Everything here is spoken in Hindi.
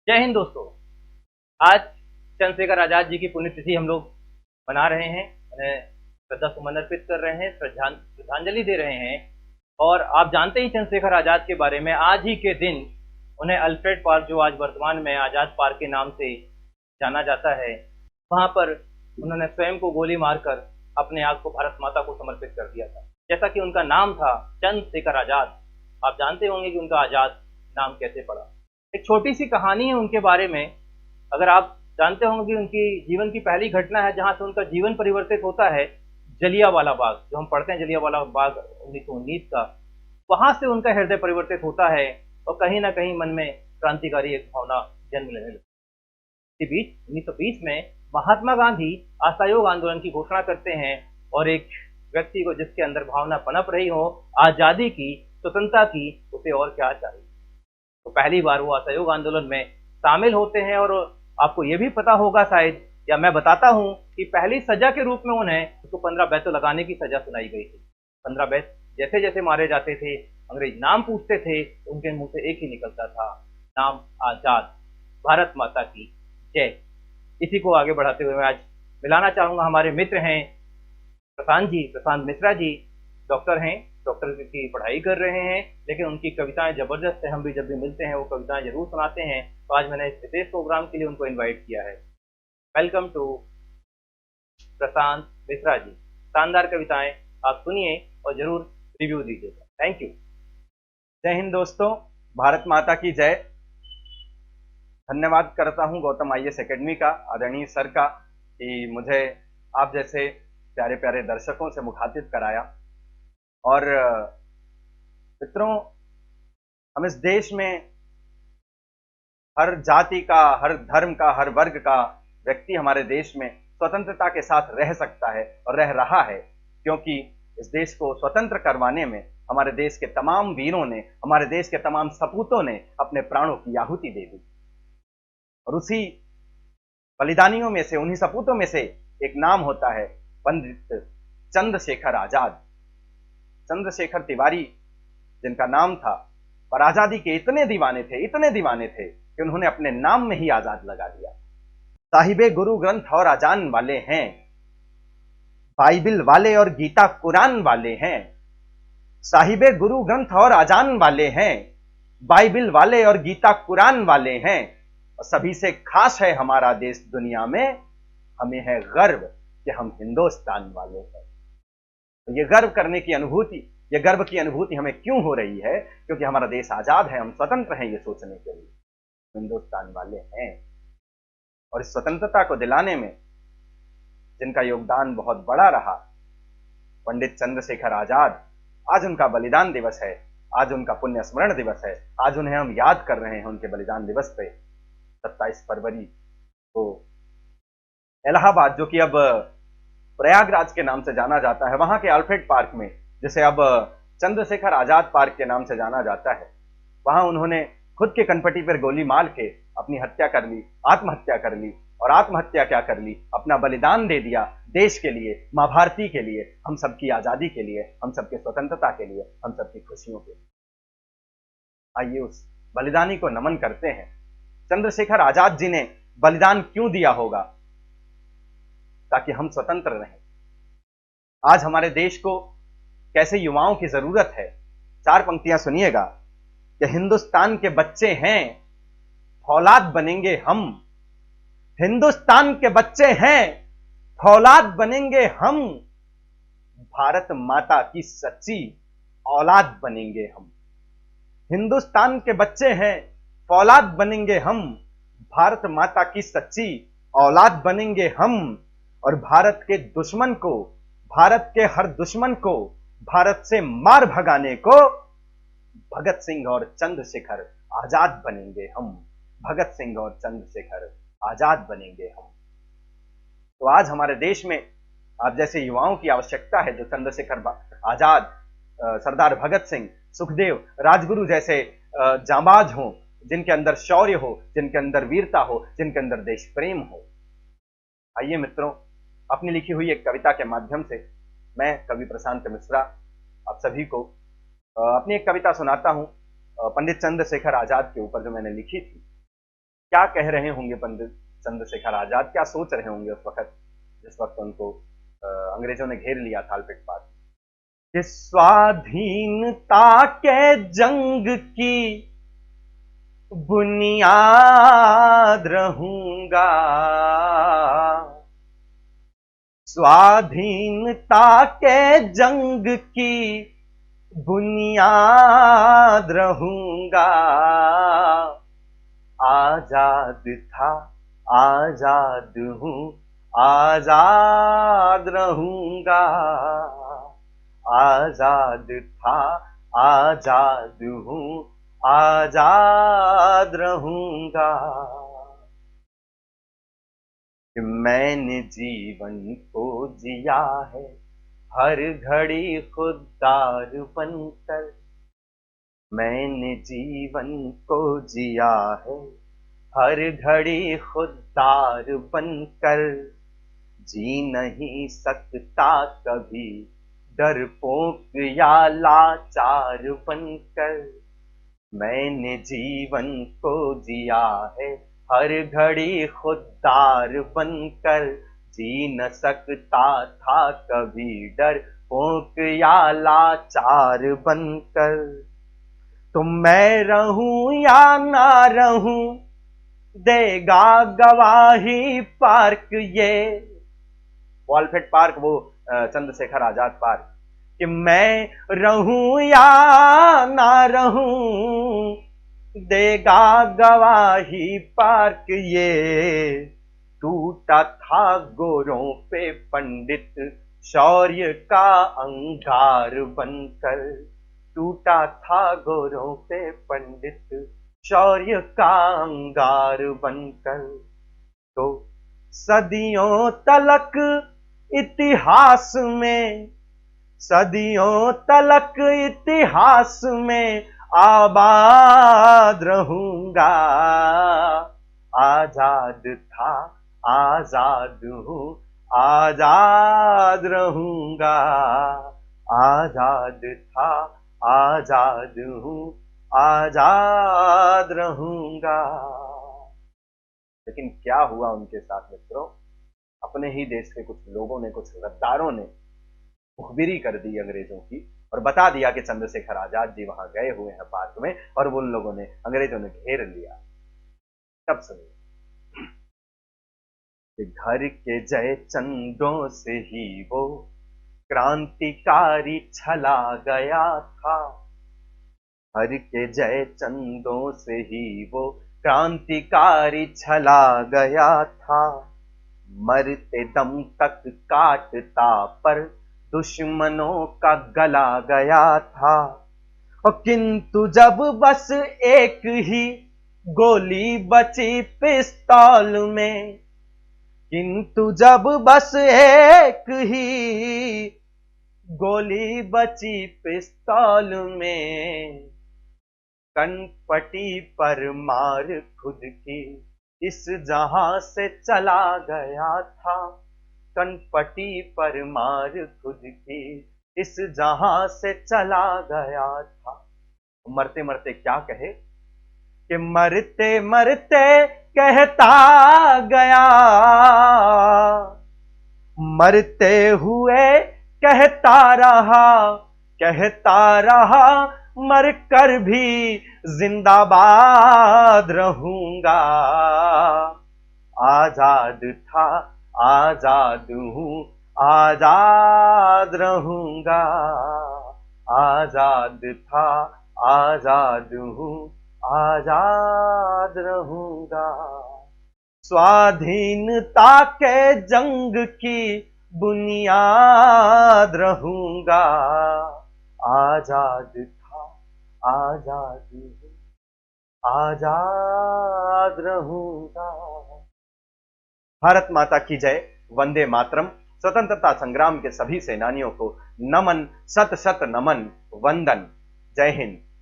जय हिंद दोस्तों। आज चंद्रशेखर आजाद जी की पुण्यतिथि हम लोग मना रहे हैं, उन्हें श्रद्धा सुमन अर्पित कर रहे हैं, श्रद्धांजलि दे रहे हैं। और आप जानते ही चंद्रशेखर आजाद के बारे में, आज ही के दिन उन्हें अल्फ्रेड पार्क, जो आज वर्तमान में आजाद पार्क के नाम से जाना जाता है, वहां पर उन्होंने स्वयं को गोली मारकर अपने आप को भारत माता को समर्पित कर दिया था। जैसा कि उनका नाम था चंद्रशेखर आजाद, आप जानते होंगे कि उनका आजाद नाम कैसे पड़ा। एक छोटी सी कहानी है उनके बारे में। अगर आप जानते होंगे कि उनकी जीवन की पहली घटना है जहां से उनका जीवन परिवर्तित होता है, जलियांवाला बाग, जो हम पढ़ते हैं जलियांवाला बाग 1919 का, वहां से उनका हृदय परिवर्तित होता है और कहीं ना कहीं मन में क्रांतिकारी एक भावना जन्म लेने लगती है। इसी बीच 1920 में महात्मा गांधी असहयोग आंदोलन की घोषणा करते हैं और एक व्यक्ति को जिसके अंदर भावना पनप रही हो आजादी की, स्वतंत्रता की, उसे और क्या चाहिए। तो पहली बार वो असहयोग आंदोलन में शामिल होते हैं। और आपको ये भी पता होगा शायद, या मैं बताता हूं कि पहली सजा के रूप में उन्हें उसको 15 बैतों लगाने की सजा सुनाई गई थी। 15 बैत जैसे जैसे मारे जाते थे, अंग्रेज नाम पूछते थे, उनके मुंह से एक ही निकलता था, नाम आजाद, भारत माता की जय। इसी को आगे बढ़ाते हुए मैं आज मिलाना चाहूंगा, हमारे मित्र हैं प्रशांत जी, प्रशांत मिश्रा जी, डॉक्टर हैं, डॉक्टर की पढ़ाई कर रहे हैं, लेकिन उनकी कविताएं जबरदस्त है। हम भी जब भी मिलते हैं वो कविताएं जरूर सुनाते हैं। तो आज मैंने इस विशेष प्रोग्राम के लिए उनको इनवाइट किया है। Welcome to Prashant Mishra ji. शानदार कविताएं आप सुनिए और जरूर रिव्यू दीजिएगा। Thank you. जय हिंद दोस्तों, भारत माता की जय। धन्यवाद करता हूं गौतम आईएएस एकेडमी का, आदरणीय सर का, कि मुझे आप जैसे प्यारे प्यारे दर्शकों से मुखातिब कराया। और मित्रों, हम इस देश में हर जाति का, हर धर्म का, हर वर्ग का व्यक्ति हमारे देश में स्वतंत्रता के साथ रह सकता है और रह रहा है, क्योंकि इस देश को स्वतंत्र करवाने में हमारे देश के तमाम वीरों ने, हमारे देश के तमाम सपूतों ने अपने प्राणों की आहुति दे दी। और उसी बलिदानियों में से, उन्हीं सपूतों में से एक नाम होता है पंडित चंद्रशेखर आजाद। चंद्रशेखर तिवारी जिनका नाम था, और आजादी के इतने दीवाने थे, इतने दीवाने थे कि उन्होंने अपने नाम में ही आजाद लगा दिया। साहिबे गुरु ग्रंथ और अजान वाले हैं, बाइबिल वाले और गीता कुरान वाले हैं। साहिबे गुरु ग्रंथ और अजान वाले हैं, बाइबिल वाले और गीता कुरान वाले हैं। और सभी से खास है हमारा देश दुनिया में, हमें है गर्व कि हम हिंदुस्तान वाले हैं। तो ये गर्व करने की अनुभूति, ये गर्व की अनुभूति हमें क्यों हो रही है? क्योंकि हमारा देश आजाद है, हम स्वतंत्र हैं, ये सोचने के लिए हिंदुस्तान वाले हैं। और इस स्वतंत्रता को दिलाने में जिनका योगदान बहुत बड़ा रहा, पंडित चंद्रशेखर आजाद, आज उनका बलिदान दिवस है, आज उनका पुण्य स्मरण दिवस है, आज उन्हें हम याद कर रहे हैं उनके बलिदान दिवस पे। 27 फरवरी को इलाहाबाद, जो कि अब प्रयागराज के नाम से जाना जाता है, वहां के अल्फ्रेड पार्क में, जिसे अब चंद्रशेखर आजाद पार्क के नाम से जाना जाता है, वहां उन्होंने खुद के कनपटी पर गोली मार के अपनी हत्या कर ली, आत्महत्या कर ली। और आत्महत्या क्या कर ली, अपना बलिदान दे दिया देश के लिए, मां भारती के लिए, हम सबकी आजादी के लिए, हम सबके स्वतंत्रता के लिए, हम सबकी खुशियों के लिए। आइए उस बलिदानी को नमन करते हैं। चंद्रशेखर आजाद जी ने बलिदान क्यों दिया होगा? ताकि हम स्वतंत्र रहें। आज हमारे देश को कैसे युवाओं की जरूरत है, 4 पंक्तियां सुनिएगा कि हिंदुस्तान के बच्चे हैं, फौलाद बनेंगे हम। हिंदुस्तान के बच्चे हैं, फौलाद बनेंगे हम। भारत माता की सच्ची औलाद बनेंगे हम। हिंदुस्तान के बच्चे हैं, फौलाद बनेंगे हम। भारत माता की सच्ची औलाद बनेंगे हम। और भारत के दुश्मन को, भारत के हर दुश्मन को भारत से मार भगाने को भगत सिंह और चंद्रशेखर आजाद बनेंगे हम। भगत सिंह और चंद्रशेखर आजाद बनेंगे हम। तो आज हमारे देश में आप जैसे युवाओं की आवश्यकता है, जो चंद्रशेखर आजाद, सरदार भगत सिंह, सुखदेव, राजगुरु जैसे जांबाज हों, जिनके अंदर शौर्य हो, जिनके अंदर वीरता हो, जिनके अंदर देश प्रेम हो। आइए मित्रों, अपनी लिखी हुई एक कविता के माध्यम से मैं कवि प्रशांत मिश्रा आप सभी को अपनी एक कविता सुनाता हूं, पंडित चंद्रशेखर आजाद के ऊपर, जो मैंने लिखी थी। क्या कह रहे होंगे पंडित चंद्रशेखर आजाद, क्या सोच रहे होंगे उस वक्त जिस वक्त उनको अंग्रेजों ने घेर लिया थालपेट पार्क। कि स्वाधीनता के जंग की बुनियाद रहूंगा, स्वाधीनता के जंग की बुनियाद रहूंगा। आजाद था आजाद हूं, आजाद रहूंगा। आजाद था आजाद हूं, आजाद रहूंगा। कि मैंने जीवन को जिया है हर घड़ी खुददार बनकर, मैंने जीवन को जिया है हर घड़ी खुददार बनकर। जी नहीं सकता कभी डरपोक या लाचार बनकर, मैंने जीवन को जिया है हर घड़ी खुददार बनकर। जी न सकता था कभी डरपोक या लाचार बनकर। तो मैं रहूं या ना रहूं देगा गवाही पार्क, ये वालफेड पार्क, वो चंद्रशेखर आजाद पार्क। कि मैं रहूं या ना रहूं देगा गवाही पार्क, ये टूटा था गोरों पे पंडित शौर्य का अंगार बनकर। टूटा था गोरों पे पंडित शौर्य का अंगार बनकर। तो सदियों तलक इतिहास में, सदियों तलक इतिहास में आबाद रहूंगा। आजाद था आजाद हूं, आजाद रहूंगा। आजाद था आजाद हूं, आजाद रहूंगा। लेकिन क्या हुआ उनके साथ मित्रों? अपने ही देश के कुछ लोगों ने, कुछ गद्दारों ने मुखबिरी कर दी अंग्रेजों की और बता दिया कि चंद्रशेखर आजाद जी वहां गए हुए हैं पार्क में और वो उन लोगों ने, अंग्रेजों ने घेर लिया। तब सुनिए कि घर के जय चंदों से ही वो क्रांतिकारी छला गया था। घर के जय चंदों से ही वो क्रांतिकारी छला गया था। मरते दम तक काटता पर दुश्मनों का गला गया था। और किंतु जब बस एक ही गोली बची पिस्तौल में, किंतु जब बस एक ही गोली बची पिस्तौल में, कनपटी पर मार खुद की इस जहां से चला गया था। कनपटी पर मार खुद की इस जहां से चला गया था। मरते मरते क्या कहे कि मरते मरते कहता गया, मरते हुए कहता रहा, कहता रहा मरकर भी जिंदाबाद रहूंगा। आजाद था आजाद हूं, आजाद रहूंगा। आजाद था आजाद हूं, आजाद रहूंगा। स्वाधीनता के जंग की बुनियाद रहूंगा। आजाद था आजाद हूं, आजाद रहूंगा। भारत माता की जय, वंदे मातरम। स्वतंत्रता संग्राम के सभी सेनानियों को नमन, सत सत नमन, वंदन। जय हिंद।